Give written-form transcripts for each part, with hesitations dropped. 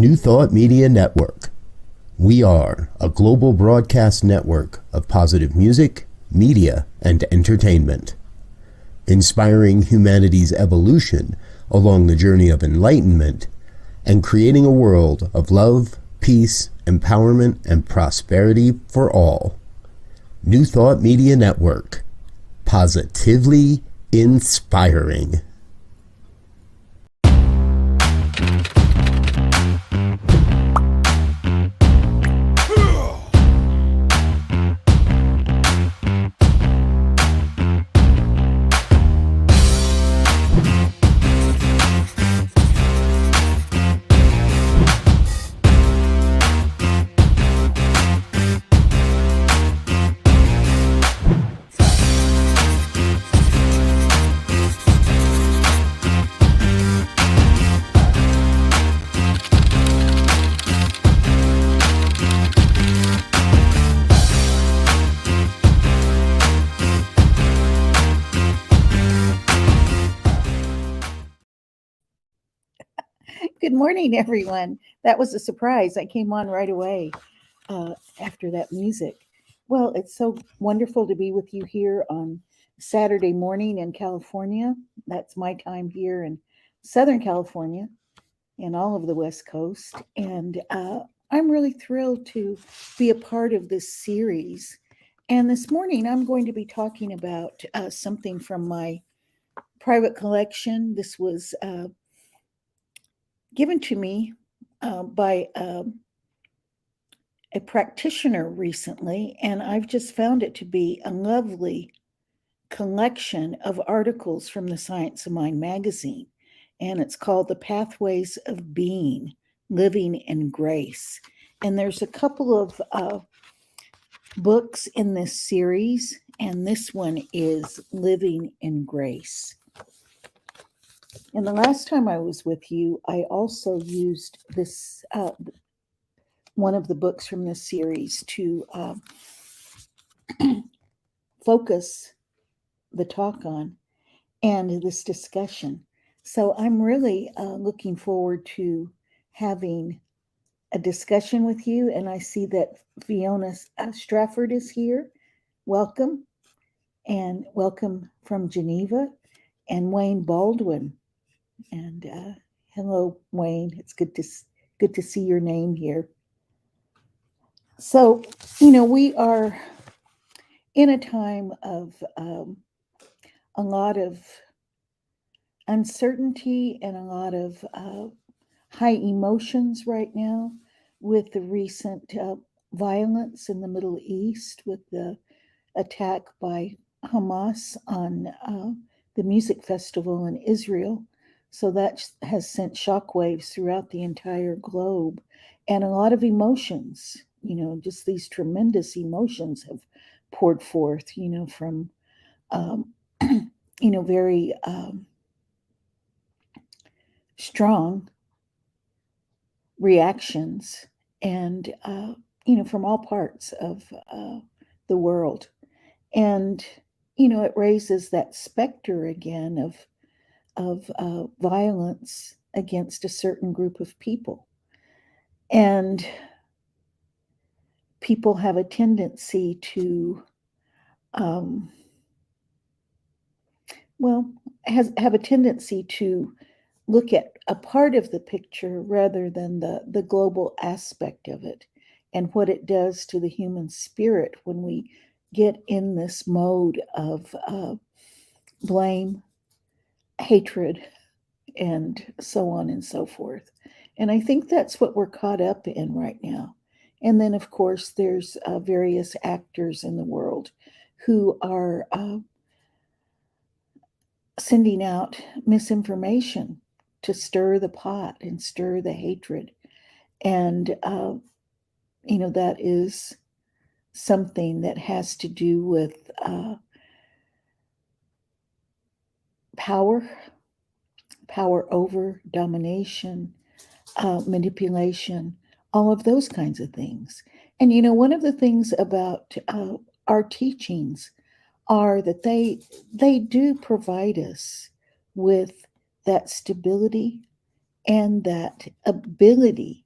New Thought Media Network. We are a global broadcast network of positive music, media, and entertainment, inspiring humanity's evolution along the journey of enlightenment and creating a world of love, peace, empowerment, and prosperity for all. New Thought Media Network. Positively inspiring. Good morning, everyone. That was a surprise. I came on right away after that music. Well, it's so wonderful to be with you here on Saturday morning in California. That's my time here in Southern California and all of the West Coast. And I'm really thrilled to be a part of this series. And this morning, I'm going to be talking about something from my private collection. This was given to me by a practitioner recently, and I've just found it to be a lovely collection of articles from the Science of Mind magazine, and it's called The Pathways of Being, Living in Grace. And there's a couple of books in this series, and this one is Living in Grace. And the last time I was with you, I also used this one of the books from this series to focus the talk on and this discussion. So I'm really looking forward to having a discussion with you. And I see that Fiona Strafford is here. Welcome. And welcome from Geneva. And Wayne Baldwin. And hello, Wayne. It's good to see your name here. So, we are in a time of a lot of uncertainty and a lot of high emotions right now with the recent violence in the Middle East, with the attack by Hamas on the music festival in Israel. So that has sent shockwaves throughout the entire globe, and a lot of emotions, just these tremendous emotions have poured forth, from, very strong reactions and, from all parts of the world. And, it raises that specter again of violence against a certain group of people. And people have a tendency to, have a tendency to look at a part of the picture rather than the global aspect of it and what it does to the human spirit when we get in this mode of blame, hatred, and so on and so forth. And I think that's what we're caught up in right now. And then, of course, there's various actors in the world who are sending out misinformation to stir the pot and stir the hatred. And, that is something that has to do with power over, domination, manipulation, all of those kinds of things. And, one of the things about our teachings are that they do provide us with that stability and that ability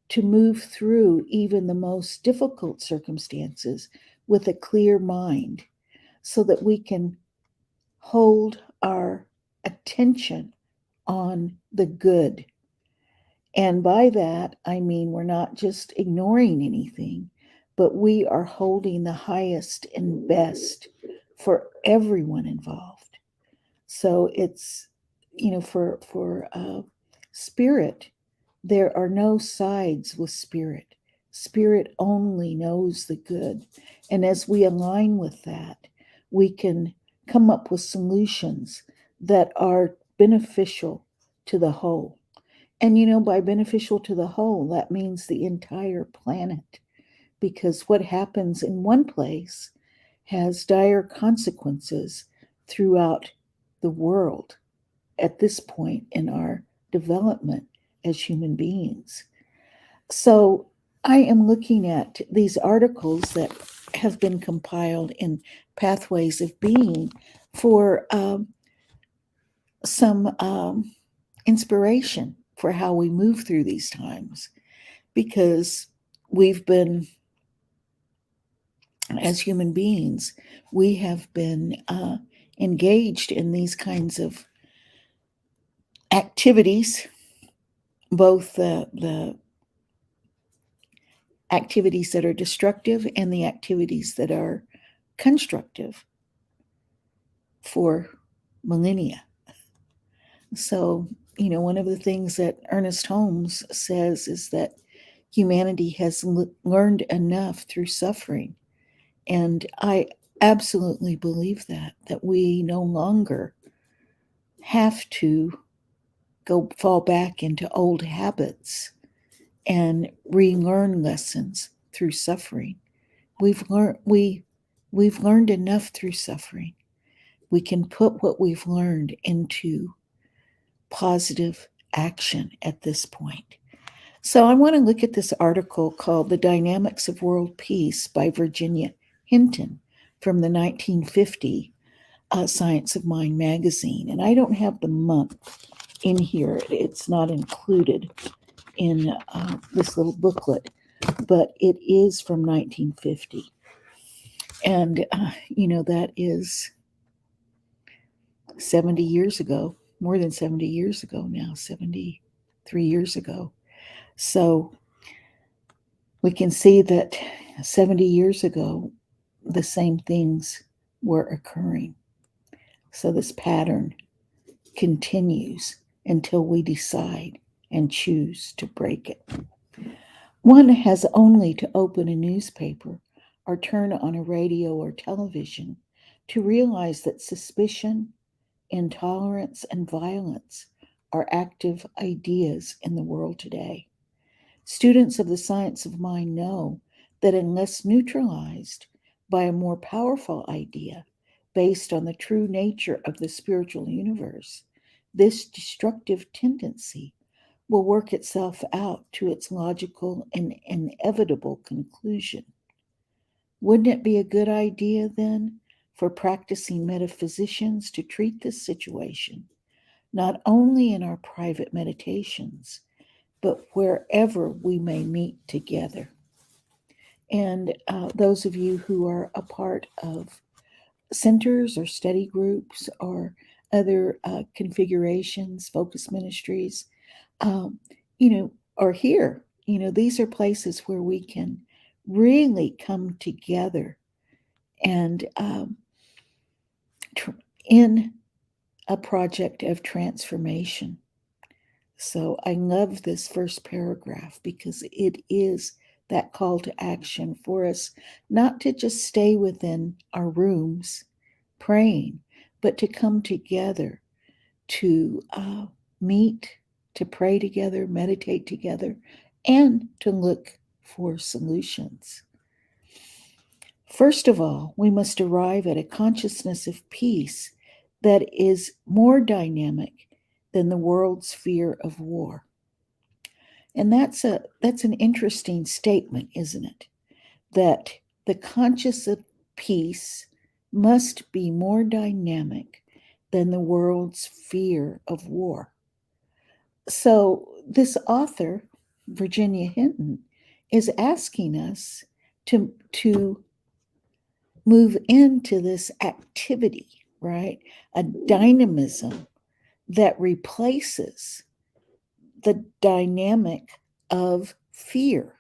to move through even the most difficult circumstances with a clear mind so that we can hold our attention on the good. And by that, I mean we're not just ignoring anything, but we are holding the highest and best for everyone involved. So it's, for spirit, there are no sides with spirit. Spirit only knows the good. And as we align with that, we can come up with solutions that are beneficial to the whole. And by beneficial to the whole, that means the entire planet. Because what happens in one place has dire consequences throughout the world at this point in our development as human beings. So I am looking at these articles that have been compiled in Pathways of Being for some inspiration for how we move through these times, because we've been, as human beings, we have been engaged in these kinds of activities, both the activities that are destructive and the activities that are constructive for millennia. So, one of the things that Ernest Holmes says is that humanity has learned enough through suffering. And I absolutely believe that we no longer have to fall back into old habits and relearn lessons through suffering. We've learned enough through suffering. We can put what we've learned into positive action at this point. So I want to look at this article called The Dynamics of World Peace by Virginia Hinton from the 1950 Science of Mind magazine. And I don't have the month in here. It's not included in this little booklet, but it is from 1950. And, that is 70 years ago, more than 70 years ago now, 73 years ago. So we can see that 70 years ago, the same things were occurring. So this pattern continues until we decide and choose to break it. One has only to open a newspaper or turn on a radio or television to realize that suspicion, intolerance, and violence are active ideas in the world today. Students of the science of mind know that unless neutralized by a more powerful idea based on the true nature of the spiritual universe, this destructive tendency will work itself out to its logical and inevitable conclusion. Wouldn't it be a good idea then for practicing metaphysicians to treat this situation, not only in our private meditations, but wherever we may meet together? And those of you who are a part of centers or study groups or other configurations, focus ministries, are here. These are places where we can really come together and in a project of transformation. So I love this first paragraph because it is that call to action for us not to just stay within our rooms praying, but to come together to meet, to pray together, meditate together, and to look for solutions. First of all, we must arrive at a consciousness of peace that is more dynamic than the world's fear of war. And that's an interesting statement, isn't it? That the conscious of peace must be more dynamic than the world's fear of war. So this author Virginia Hinton, is asking us to move into this activity, right? A dynamism that replaces the dynamic of fear.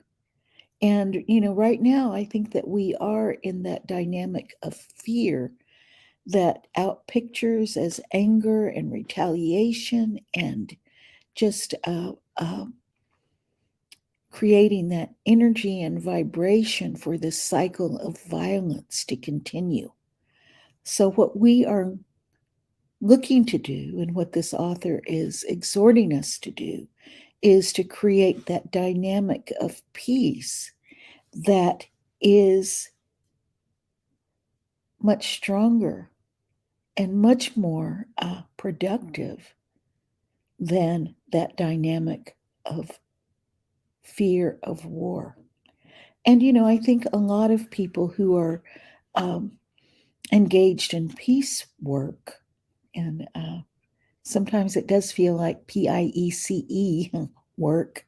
And, right now, I think that we are in that dynamic of fear that outpictures as anger and retaliation and just creating that energy and vibration for this cycle of violence to continue. So, what we are looking to do, and what this author is exhorting us to do, is to create that dynamic of peace that is much stronger and much more productive than that dynamic of fear of war. And, I think a lot of people who are um, engaged in peace work, and sometimes it does feel like PIECE work,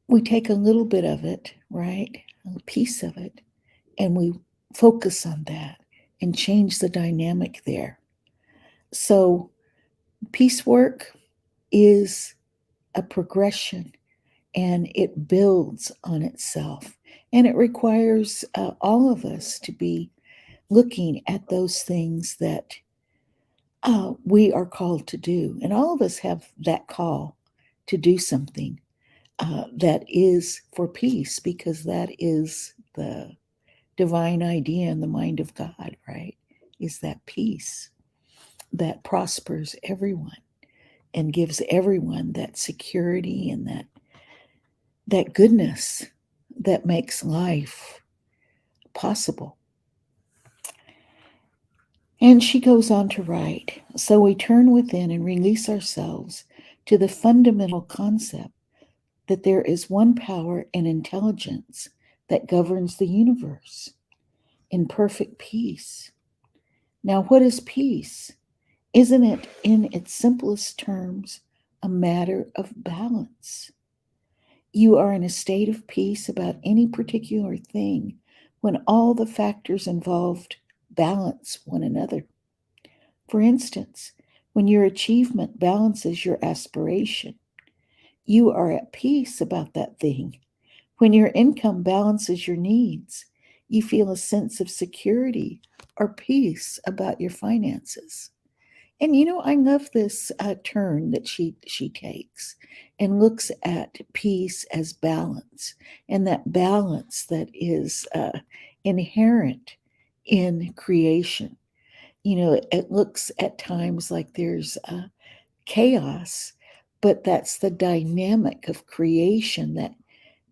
we take a little bit of it, right? A piece of it, and we focus on that and change the dynamic there. So, peace work is a progression, and it builds on itself. And it requires all of us to be looking at those things that we are called to do. And all of us have that call to do something that is for peace, because that is the divine idea in the mind of God, right? Is that peace that prospers everyone and gives everyone that security and that goodness that makes life possible. And she goes on to write, so we turn within and release ourselves to the fundamental concept that there is one power and intelligence that governs the universe in perfect peace. Now, what is peace? Isn't it, in its simplest terms, a matter of balance? You are in a state of peace about any particular thing when all the factors involved balance one another. For instance, when your achievement balances your aspiration, you are at peace about that thing. When your income balances your needs, you feel a sense of security or peace about your finances. And I love this turn that she takes and looks at peace as balance, and that balance that is inherent in creation. It looks at times like there's chaos, but that's the dynamic of creation that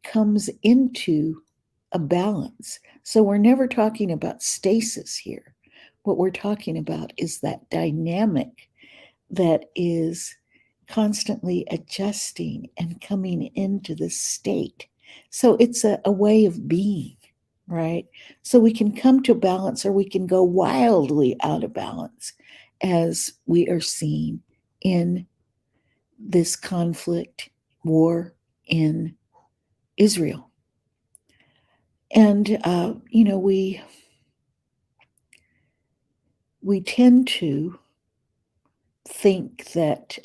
comes into a balance. So we're never talking about stasis here. What we're talking about is that dynamic that is constantly adjusting and coming into this state. So it's a way of being, right? So we can come to balance, or we can go wildly out of balance, as we are seeing in this conflict, war in Israel. And, we tend to think that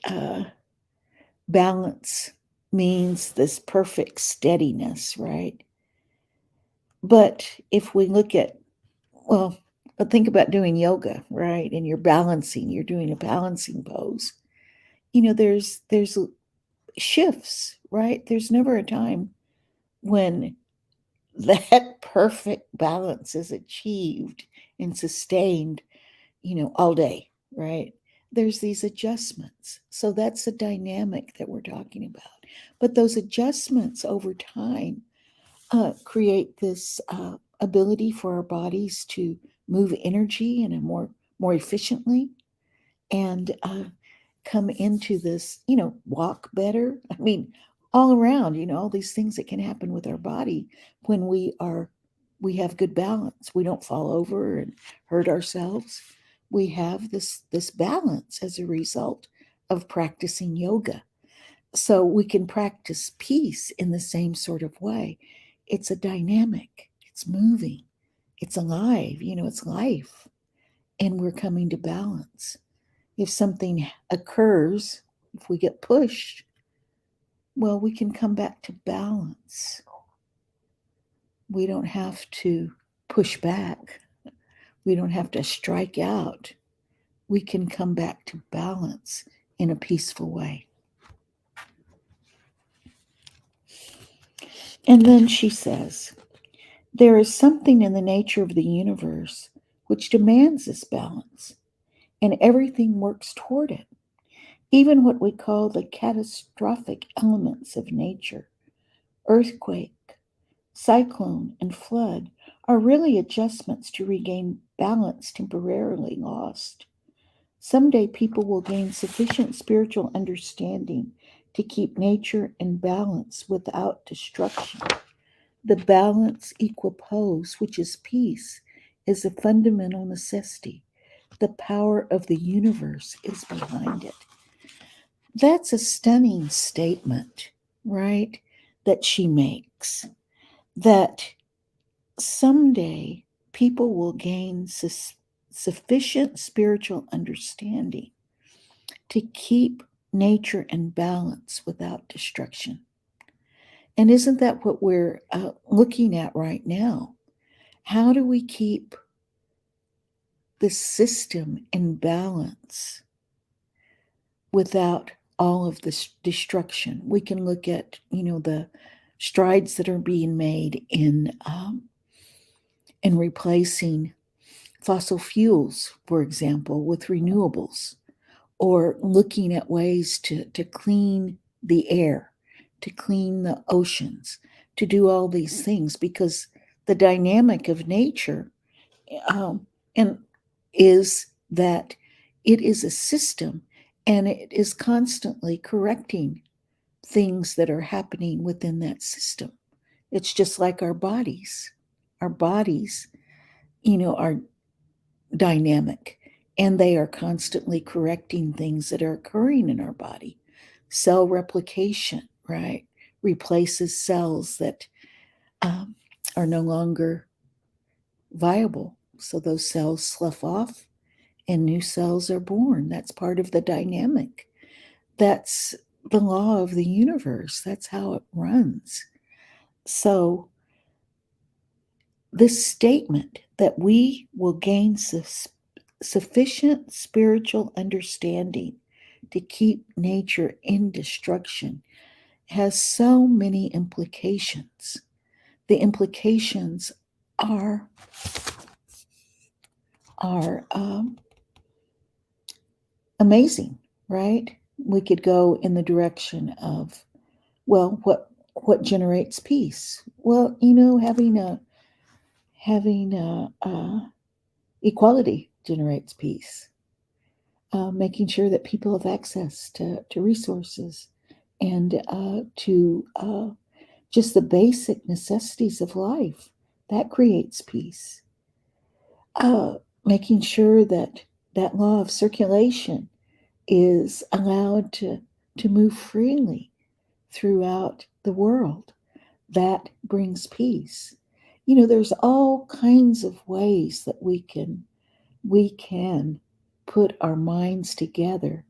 balance means this perfect steadiness, right? But if we look at, well, think about doing yoga, right? And you're doing a balancing pose. There's shifts, right? There's never a time when that perfect balance is achieved and sustained, all day, right? There's these adjustments. So that's the dynamic that we're talking about. But those adjustments over time create this ability for our bodies to move energy in a more efficiently, and come into this, walk better. I mean, all around, all these things that can happen with our body when we have good balance. We don't fall over and hurt ourselves. We have this balance as a result of practicing yoga. So we can practice peace in the same sort of way. It's a dynamic, it's moving, it's alive, it's life, and we're coming to balance. If something occurs, if we get pushed, well, we can come back to balance. We don't have to push back. We don't have to strike out. We can come back to balance in a peaceful way. And then she says, there is something in the nature of the universe which demands this balance, and everything works toward it. Even what we call the catastrophic elements of nature, earthquake, cyclone, and flood, are really adjustments to regain balance temporarily lost. Someday people will gain sufficient spiritual understanding to keep nature in balance without destruction. The balance equipoise, which is peace, is a fundamental necessity. The power of the universe is behind it. That's a stunning statement, right? That she makes. That someday people will gain sufficient spiritual understanding to keep nature in balance without destruction. And isn't that what we're looking at right now? How do we keep the system in balance without all of this destruction? We can look at, the strides that are being made in replacing fossil fuels, for example, with renewables, or looking at ways to clean the air, to clean the oceans, to do all these things, because the dynamic of nature and is that it is a system, and it is constantly correcting things that are happening within that system. It's just like our bodies. Our bodies, are dynamic, and they are constantly correcting things that are occurring in our body. Cell replication, right, replaces cells that are no longer viable. So those cells slough off and new cells are born. That's part of the dynamic. That's the law of the universe. That's how it runs. So this statement that we will gain sufficient spiritual understanding to keep nature in destruction has so many implications. The implications are amazing, right? We could go in the direction of, well, what generates peace? Well, having equality generates peace. Making sure that people have access to resources and to just the basic necessities of life, that creates peace. Making sure that that law of circulation is allowed to move freely throughout the world, that brings peace. There's all kinds of ways that we can put our minds together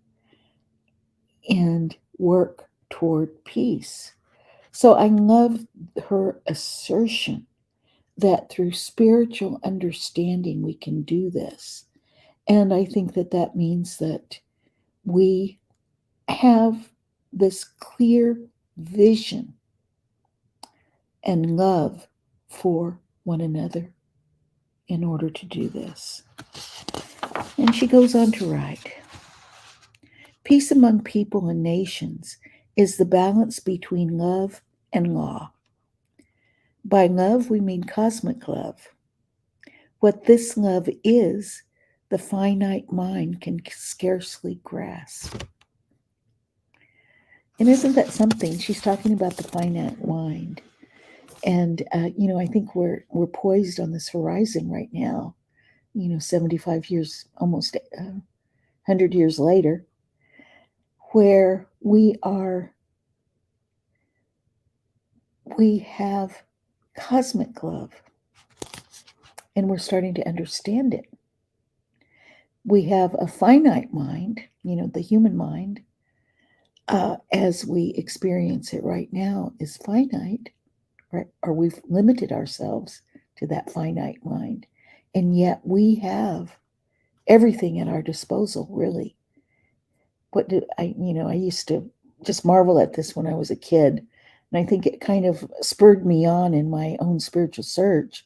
and work toward peace. So I love her assertion that through spiritual understanding we can do this. And I think that means that we have this clear vision and love for one another in order to do this. And she goes on to write, peace among people and nations is the balance between love and law. By love, we mean cosmic love. What this love is, the finite mind can scarcely grasp. And isn't that something? She's talking about the finite mind. And, I think we're poised on this horizon right now, 75 years, almost 100 years later, where we are we have cosmic love, and we're starting to understand it. We have a finite mind, the human mind, as we experience it right now, is finite, right? Or we've limited ourselves to that finite mind. And yet we have everything at our disposal, really. I used to just marvel at this when I was a kid. And I think it kind of spurred me on in my own spiritual search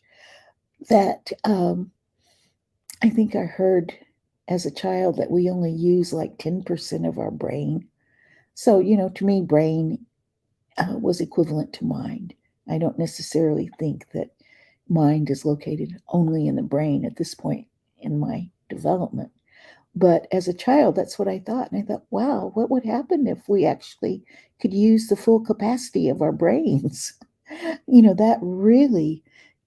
that I think I heard as a child that we only use like 10% of our brain. So, to me, brain was equivalent to mind. I don't necessarily think that mind is located only in the brain at this point in my development. But as a child, that's what I thought. And I thought, wow, what would happen if we actually could use the full capacity of our brains? That really,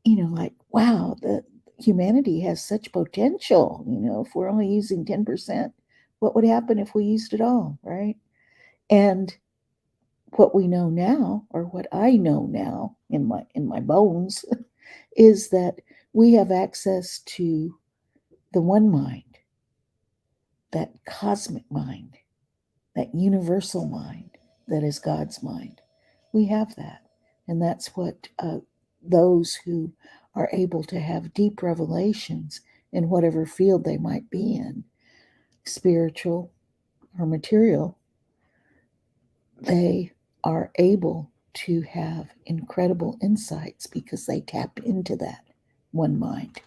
like, wow, the humanity has such potential. If we're only using 10%, what would happen if we used it all, right? And what we know now, or what I know now in my bones, is that we have access to the one mind, that cosmic mind, that universal mind that is God's mind. We have that. And that's what those who are able to have deep revelations in whatever field they might be in, spiritual or material, they are able to have incredible insights because they tap into that one mind.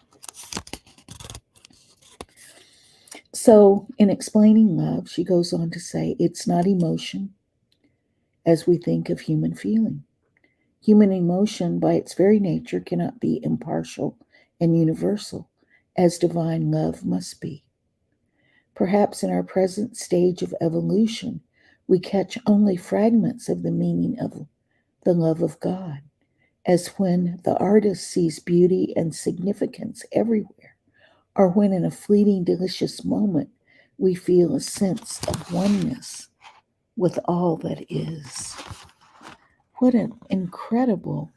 So, in explaining love, she goes on to say it's not emotion as we think of human feeling. Human emotion, by its very nature, cannot be impartial and universal, as divine love must be. Perhaps in our present stage of evolution, we catch only fragments of the meaning of the love of God, as when the artist sees beauty and significance everywhere, or when in a fleeting, delicious moment we feel a sense of oneness with all that is. What an incredible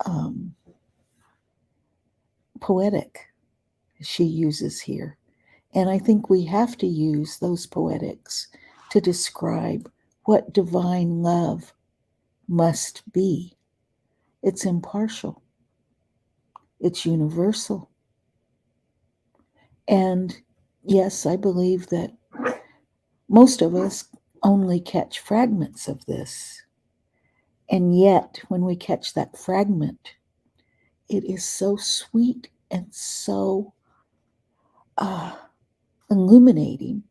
um, poetic she uses here. And I think we have to use those poetics to describe what divine love must be. It's impartial, it's universal. And yes, I believe that most of us only catch fragments of this. And yet, when we catch that fragment, it is so sweet and so uh, illuminating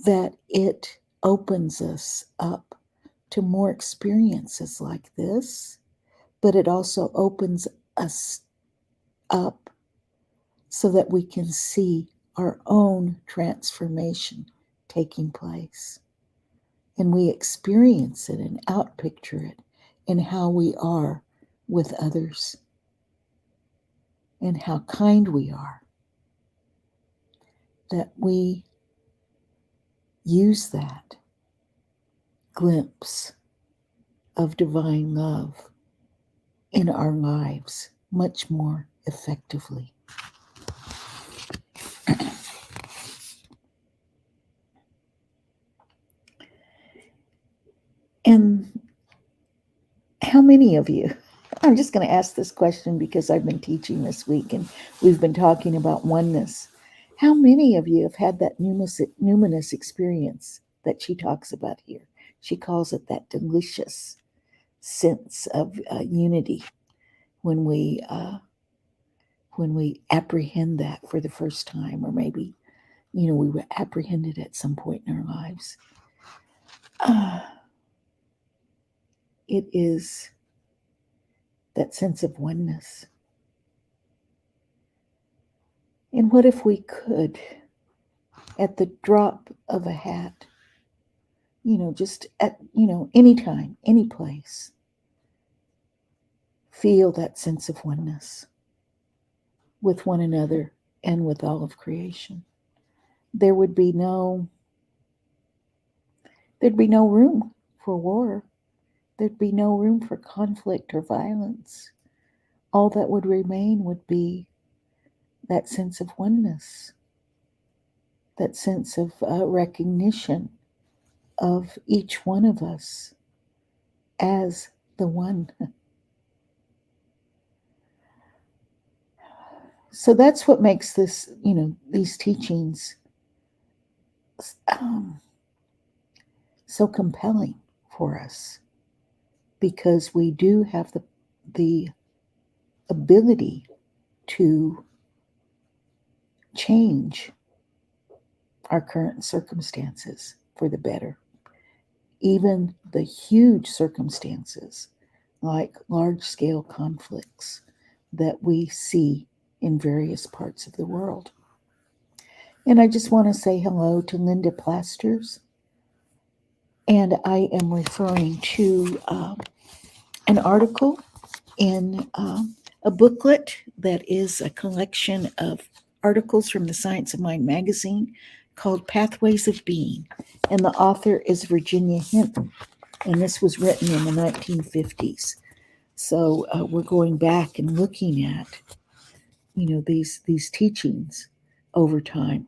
that it opens us up to more experiences like this, but it also opens us up so that we can see our own transformation taking place. And we experience it and outpicture it in how we are with others and how kind we are. That we use that glimpse of divine love in our lives much more effectively. And how many of you, I'm just going to ask this question because I've been teaching this week and we've been talking about oneness. How many of you have had that numinous experience that she talks about here? She calls it that delicious sense of unity when we apprehend that for the first time, or maybe we were apprehended at some point in our lives. It is that sense of oneness. And what if we could, at the drop of a hat, just at, any time, any place, feel that sense of oneness with one another and with all of creation? There'd be no room for war. there'd be no room for conflict or violence. All that would remain would be that sense of oneness, that sense of recognition of each one of us as the one. So that's what makes this, these teachings um, so compelling for us, because we do have the ability to change our current circumstances for the better, even the huge circumstances like large scale conflicts that we see in various parts of the world. And I just want to say hello to Linda Plasters. And I am referring to an article in a booklet that is a collection of articles from the Science of Mind magazine called Pathways of Being. And the author is Virginia Hinton. And this was written in the 1950s. So we're going back and looking at, these teachings over time.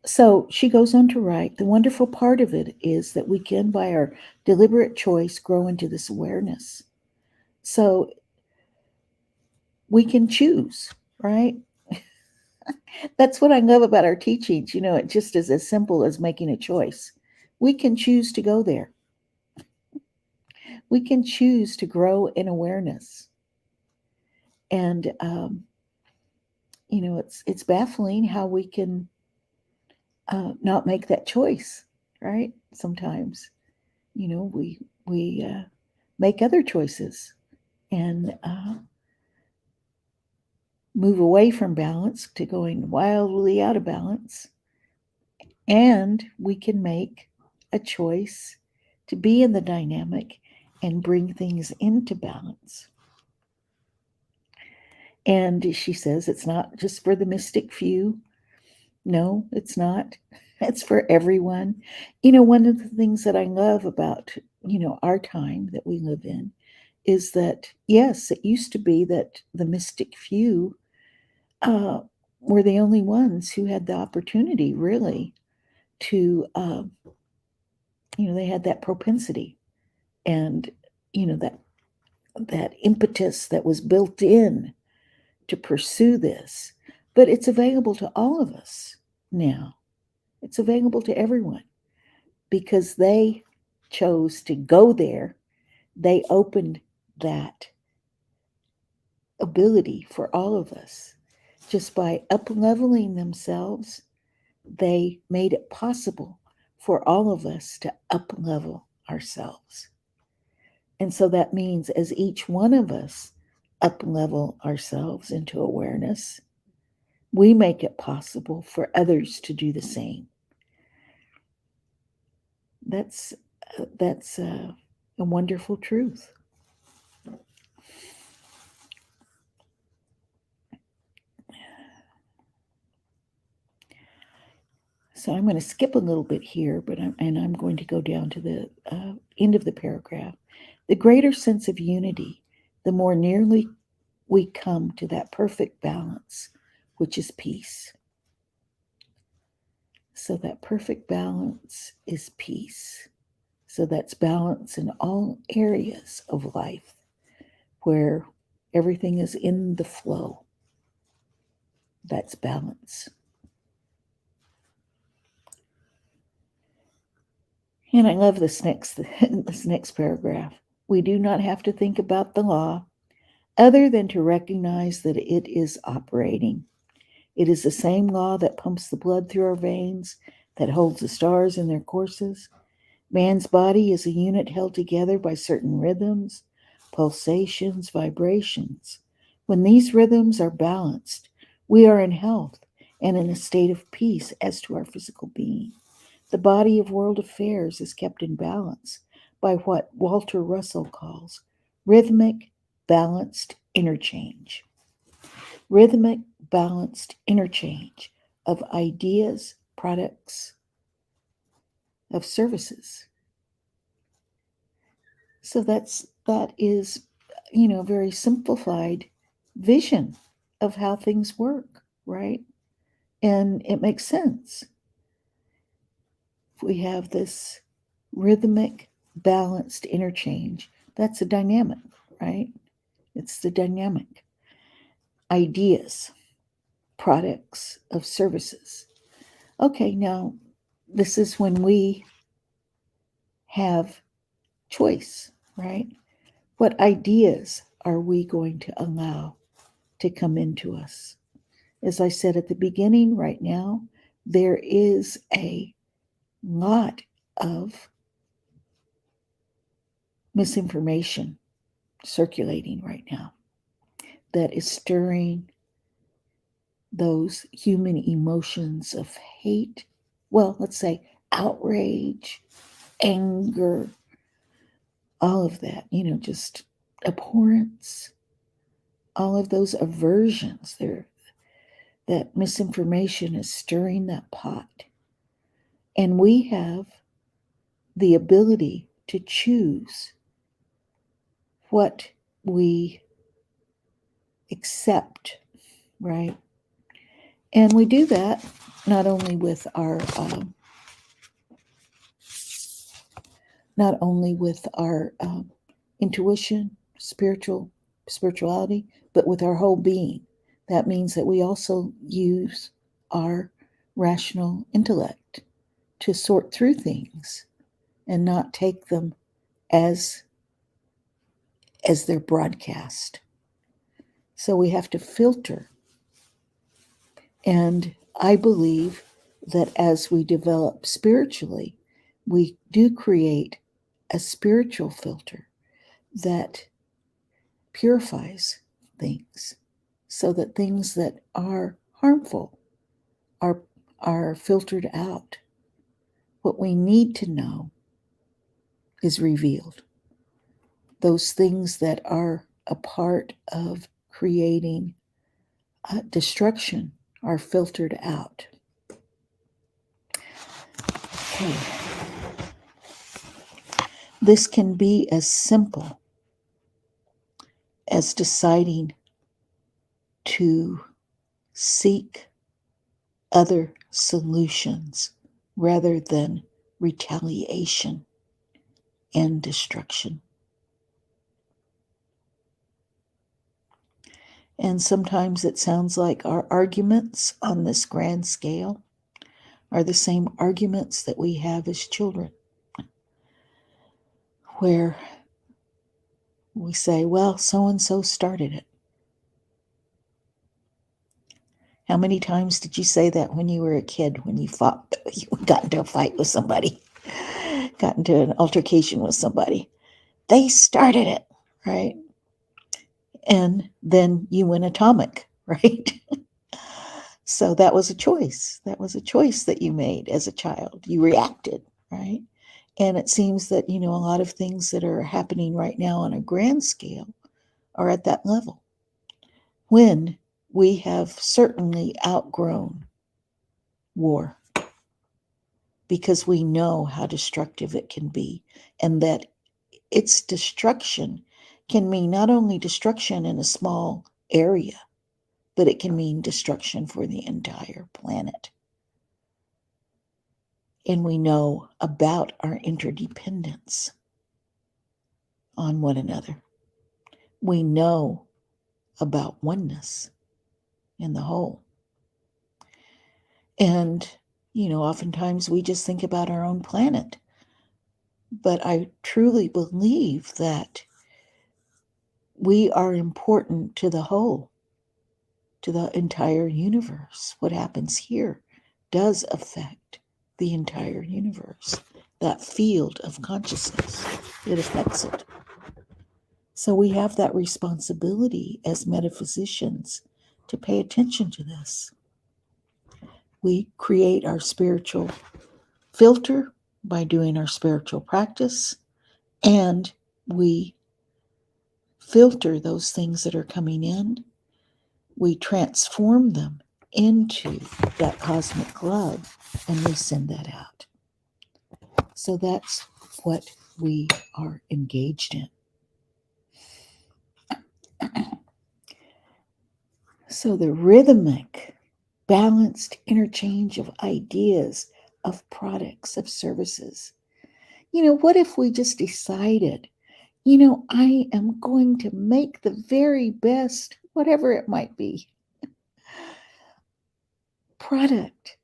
So she goes on to write, the wonderful part of it is that we can, by our deliberate choice, grow into this awareness. So we can choose, right? That's what I love about our teachings. It just is as simple as making a choice. We can choose to go there. We can choose to grow in awareness. And, it's baffling how we can not make that choice, right? Sometimes, we make other choices and move away from balance to going wildly out of balance. And we can make a choice to be in the dynamic and bring things into balance. And she says it's not just for the mystic few. No, it's not. It's for everyone. One of the things that I love about, our time that we live in is that, yes, it used to be that the mystic few were the only ones who had the opportunity, really, to, they had that propensity and, that impetus that was built in to pursue this. But it's available to all of us now. It's available to everyone because they chose to go there. They opened that ability for all of us. Just by up-leveling themselves, they made it possible for all of us to up-level ourselves. And so that means as each one of us up-level ourselves into awareness, we make it possible for others to do the same. That's a wonderful truth. So I'm going to skip a little bit here, but I'm going to go down to the end of the paragraph. The greater sense of unity, the more nearly we come to that perfect balance, which is peace. So that perfect balance is peace. So that's balance in all areas of life where everything is in the flow. That's balance. And I love this next paragraph. We do not have to think about the law other than to recognize that it is operating. It is the same law that pumps the blood through our veins, that holds the stars in their courses. Man's body is a unit held together by certain rhythms, pulsations, vibrations. When these rhythms are balanced, we are in health and in a state of peace as to our physical being. The body of world affairs is kept in balance by what Walter Russell calls rhythmic, balanced interchange. Rhythmic, balanced interchange of ideas, products, of services. So that is, a very simplified vision of how things work, right? And it makes sense. We have this rhythmic, balanced interchange. That's a dynamic, right? It's the dynamic. Ideas, products of services. Okay, now this is when we have choice, right? What ideas are we going to allow to come into us? As I said at the beginning, right now, there is a lot of misinformation circulating right now that is stirring those human emotions of hate. Well, let's say outrage, anger, all of that, just abhorrence, all of those aversions there. That misinformation is stirring that pot. And we have the ability to choose what we accept, right? And we do that not only with our intuition, spirituality, but with our whole being. That means that we also use our rational intellect to sort through things and not take them as they're broadcast. So we have to filter. And I believe that as we develop spiritually, we do create a spiritual filter that purifies things so that things that are harmful are filtered out. What we need to know is revealed. Those things that are a part of creating destruction are filtered out. Okay. This can be as simple as deciding to seek other solutions rather than retaliation and destruction. And sometimes it sounds like our arguments on this grand scale are the same arguments that we have as children, where we say, well, so-and-so started it. How many times did you say that when you were a kid, when you got into a fight with somebody, got into an altercation with somebody? They started it, right? And then you went atomic, right? So that was a choice. That was a choice that you made as a child. You reacted, right? And it seems that, a lot of things that are happening right now on a grand scale are at that level. When we have certainly outgrown war because we know how destructive it can be, and that its destruction can mean not only destruction in a small area, but it can mean destruction for the entire planet. And we know about our interdependence on one another. We know about oneness in the whole. And, oftentimes we just think about our own planet. But I truly believe that we are important to the whole, to the entire universe. What happens here does affect the entire universe. That field of consciousness, it affects it. So we have that responsibility as metaphysicians to pay attention to this. We create our spiritual filter by doing our spiritual practice, and we filter those things that are coming in. We transform them into that cosmic love, and we send that out. So that's what we are engaged in. So the rhythmic, balanced interchange of ideas, of products, of services. What if we just decided, I am going to make the very best, whatever it might be, product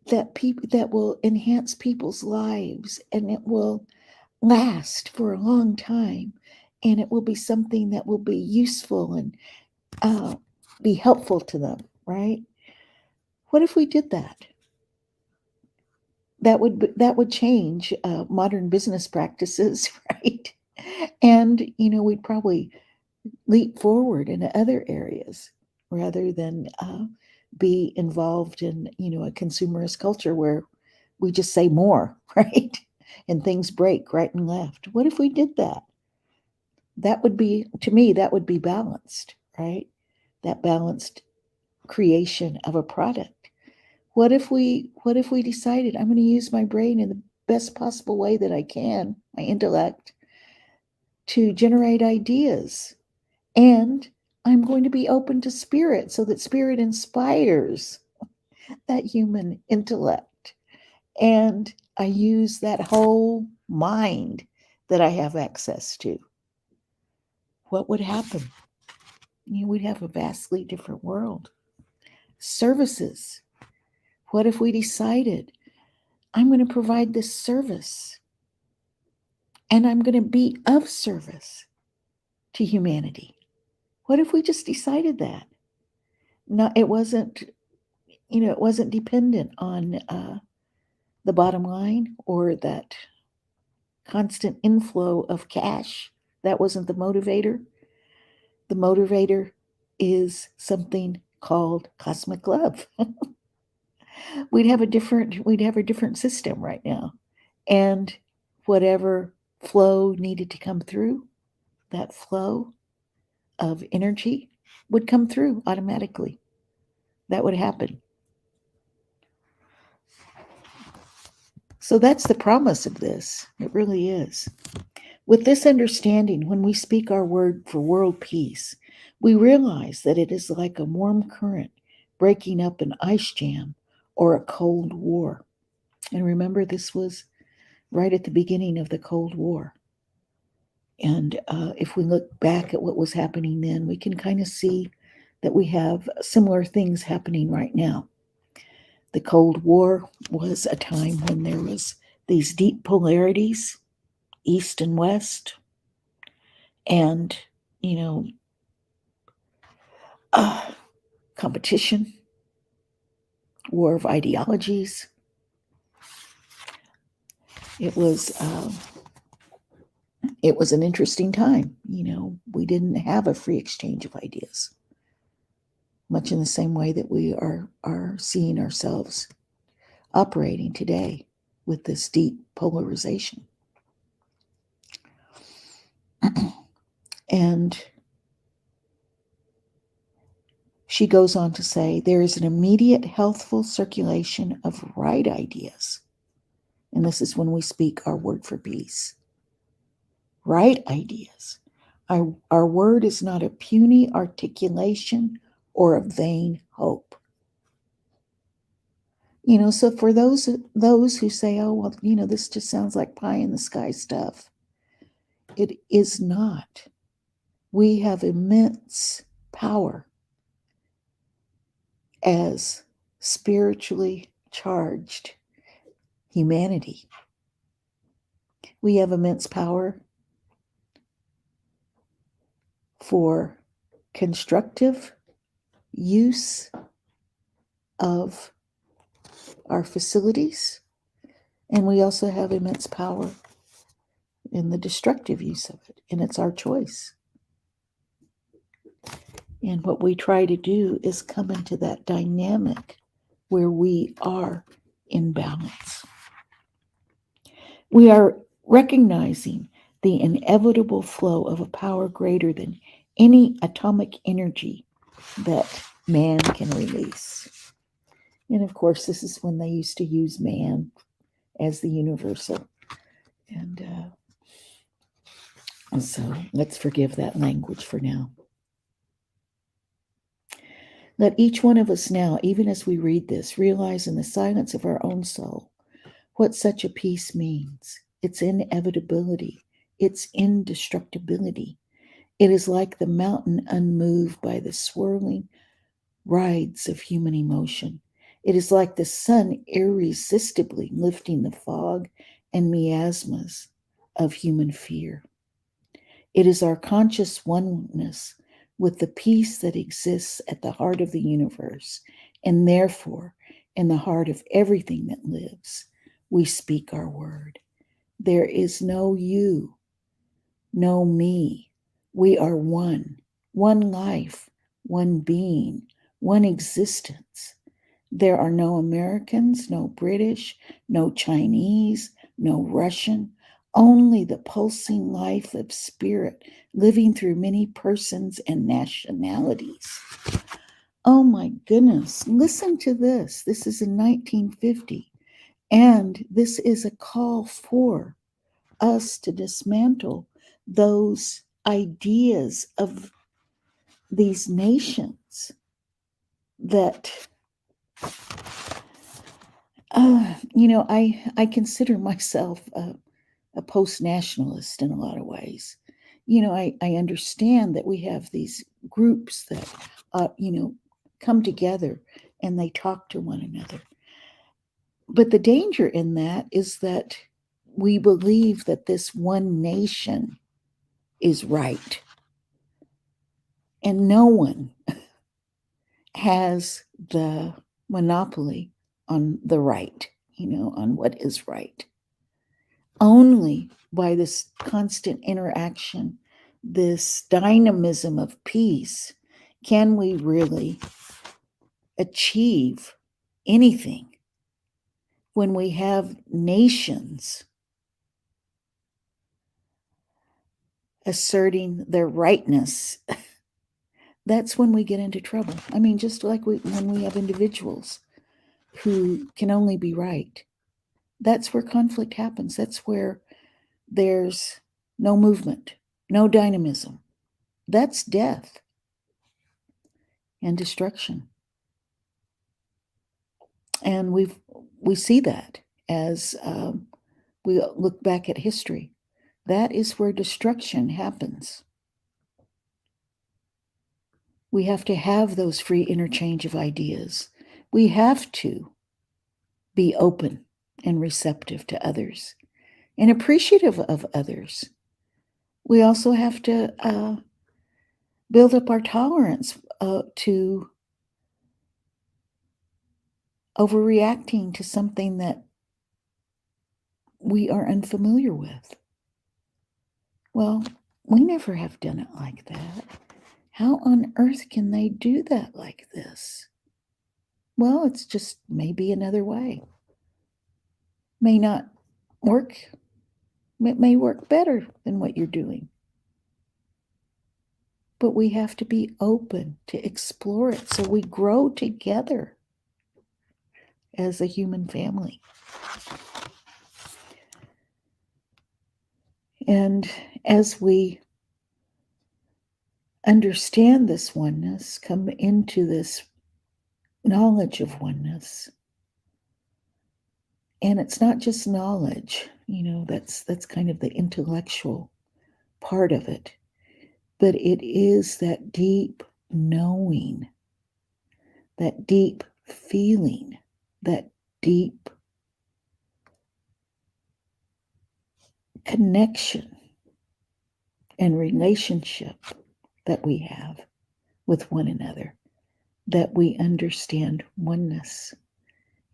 that will enhance people's lives, and it will last for a long time, and it will be something that will be useful and be helpful to them, right? What if we did that? That would change modern business practices, right? And we'd probably leap forward into other areas rather than be involved in a consumerist culture where we just say more, right? And things break right and left. What if we did that? That would be, to me, that would be balanced, right? That balanced creation of a product. What if we decided I'm going to use my brain in the best possible way that I can, my intellect, to generate ideas, and I'm going to be open to spirit so that spirit inspires that human intellect, and I use that whole mind that I have access to. What would happen? We'd have a vastly different world. Services. What if we decided I'm going to provide this service and I'm going to be of service to humanity? What if we just decided that? No, it wasn't dependent on the bottom line or that constant inflow of cash. That wasn't the motivator. The motivator is something called cosmic love. we'd have a different system right now. And whatever flow needed to come through, that flow of energy would come through automatically. That would happen. So that's the promise of this. It really is. With this understanding, when we speak our word for world peace, we realize that it is like a warm current breaking up an ice jam or a cold war. And remember, this was right at the beginning of the Cold War. And if we look back at what was happening then, we can kind of see that we have similar things happening right now. The Cold War was a time when there was these deep polarities, East and West, and competition, war of ideologies. It was an interesting time. We didn't have a free exchange of ideas, much in the same way that we are seeing ourselves operating today with this deep polarization. And she goes on to say, there is an immediate healthful circulation of right ideas. And this is when we speak our word for peace. Right ideas. Our word is not a puny articulation or a vain hope. So for those who say, oh, well, this just sounds like pie in the sky stuff. It is not. We have immense power as spiritually charged humanity. We have immense power for constructive use of our facilities, and we also have immense power in the destructive use of it, and it's our choice. And what we try to do is come into that dynamic where we are in balance. We are recognizing the inevitable flow of a power greater than any atomic energy that man can release. And of course, this is when they used to use man as the universal And so let's forgive that language for now. Let each one of us now, even as we read this, realize in the silence of our own soul what such a peace means. Its inevitability, its indestructibility. It is like the mountain unmoved by the swirling rides of human emotion. It is like the sun irresistibly lifting the fog and miasmas of human fear. It is our conscious oneness with the peace that exists at the heart of the universe, and therefore in the heart of everything that lives. We speak our word. There is no you, no me. We are one life, one being, one existence. There are no Americans, no British, no Chinese, no Russian, only the pulsing life of spirit living through many persons and nationalities. Oh my goodness, listen to this. This is in 1950, and this is a call for us to dismantle those ideas of these nations that I consider myself a post-nationalist in a lot of ways. I understand that we have these groups that come together and they talk to one another. But the danger in that is that we believe that this one nation is right, and no one has the monopoly on the right, on what is right. Only by this constant interaction, this dynamism of peace, can we really achieve anything. When we have nations asserting their rightness, that's when we get into trouble. I mean, just like when we have individuals who can only be right, that's where conflict happens. That's where there's no movement, no dynamism. That's death and destruction. And we see that as we look back at history. That is where destruction happens. We have to have those free interchange of ideas. We have to be open and receptive to others and appreciative of others. We also have to build up our tolerance to overreacting to something that we are unfamiliar with. Well, we never have done it like that. How on earth can they do that like this? Well, it's just maybe another way. May not work. It may work better than what you're doing. But we have to be open to explore it so we grow together as a human family. And as we understand this oneness, come into this knowledge of oneness, and it's not just knowledge, that's kind of the intellectual part of it, but it is that deep knowing, that deep feeling, that deep connection and relationship that we have with one another, that we understand oneness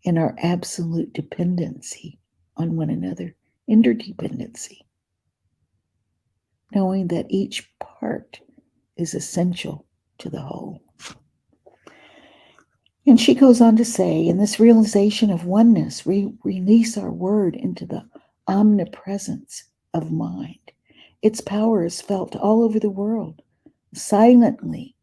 and our absolute dependency on one another, interdependency, knowing that each part is essential to the whole. And she goes on to say, in this realization of oneness, we release our word into the omnipresence of mind. Its power is felt all over the world, silently,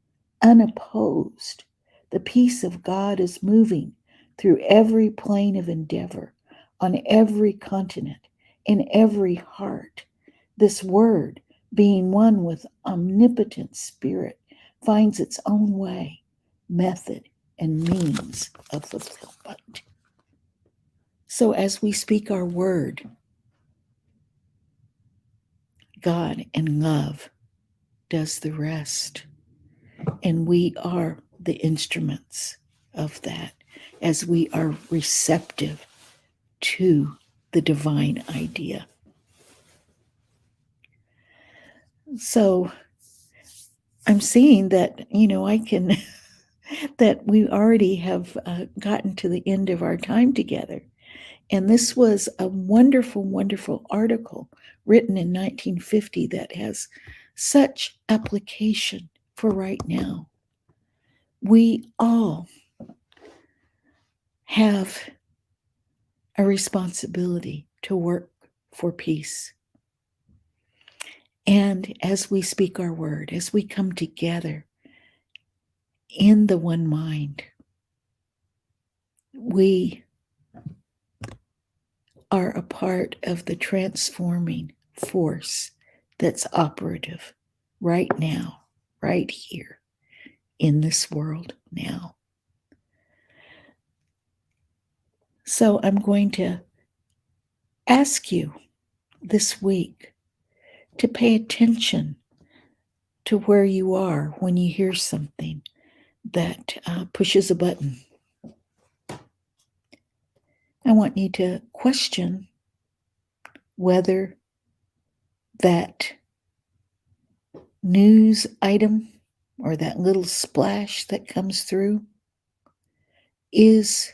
unopposed. The peace of God is moving through every plane of endeavor, on every continent, in every heart. This word, being one with omnipotent spirit, finds its own way, method, and means of fulfillment. So as we speak our word, God and love does the rest. And we are the instruments of that as we are receptive to the divine idea. So I'm seeing that, I can, that we already have gotten to the end of our time together. And this was a wonderful, wonderful article written in 1950 that has such application for right now. We all have a responsibility to work for peace. And as we speak our word, as we come together in the one mind, we are a part of the transforming force that's operative right now, right here in this world now. So I'm going to ask you this week to pay attention to where you are when you hear something that pushes a button. I want you to question whether that news item or that little splash that comes through is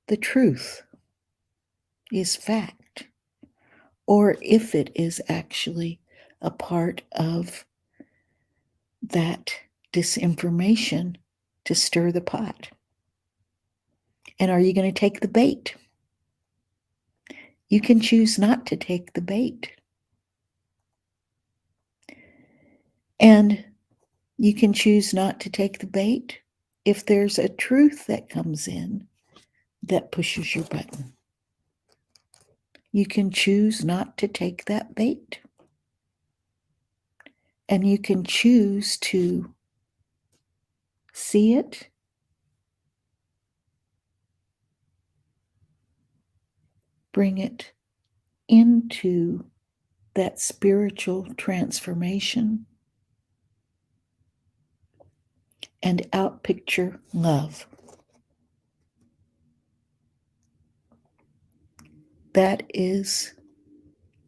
the truth, is fact, or if it is actually a part of that disinformation to stir the pot. And are you going to take the bait? You can choose not to take the bait. And you can choose not to take the bait if there's a truth that comes in that pushes your button. You can choose not to take that bait. And you can choose to see it, bring it into that spiritual transformation, and outpicture love. That is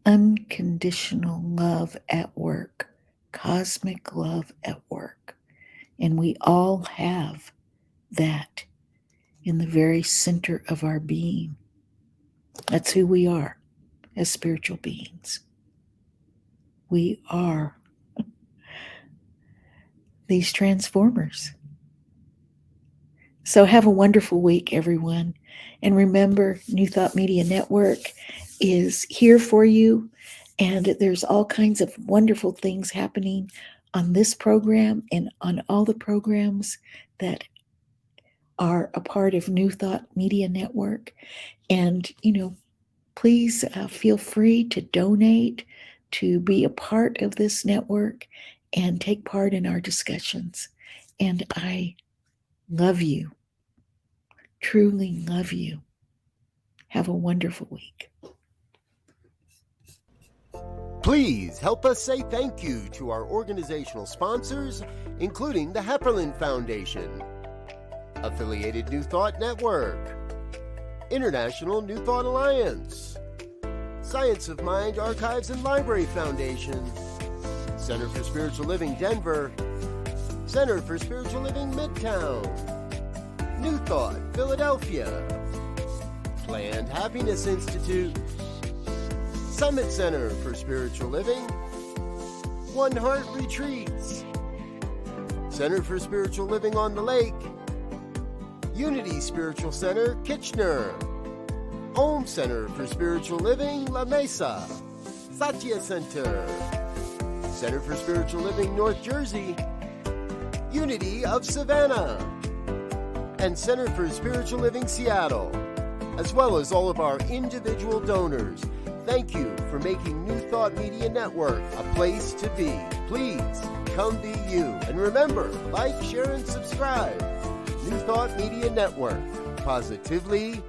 unconditional love at work, cosmic love at work. And we all have that in the very center of our being. That's who we are as spiritual beings. We are these transformers. So have a wonderful week, everyone. And remember, New Thought Media Network is here for you. And there's all kinds of wonderful things happening on this program and on all the programs that are a part of New Thought Media Network. And, please feel free to donate, to be a part of this network, and take part in our discussions. And I love you, truly love you. Have a wonderful week. Please help us say thank you to our organizational sponsors, including the Hepperlin Foundation, Affiliated New Thought Network, International New Thought Alliance, Science of Mind Archives and Library Foundation, Center for Spiritual Living Denver, Center for Spiritual Living Midtown, New Thought Philadelphia, Planned Happiness Institute, Summit Center for Spiritual Living, One Heart Retreats, Center for Spiritual Living on the Lake, Unity Spiritual Center, Kitchener, Om Center for Spiritual Living, La Mesa, Satya Center, Center for Spiritual Living, North Jersey, Unity of Savannah, and Center for Spiritual Living, Seattle, as well as all of our individual donors. Thank you for making New Thought Media Network a place to be. Please come be you. And remember, like, share, and subscribe. New Thought Media Network. Positively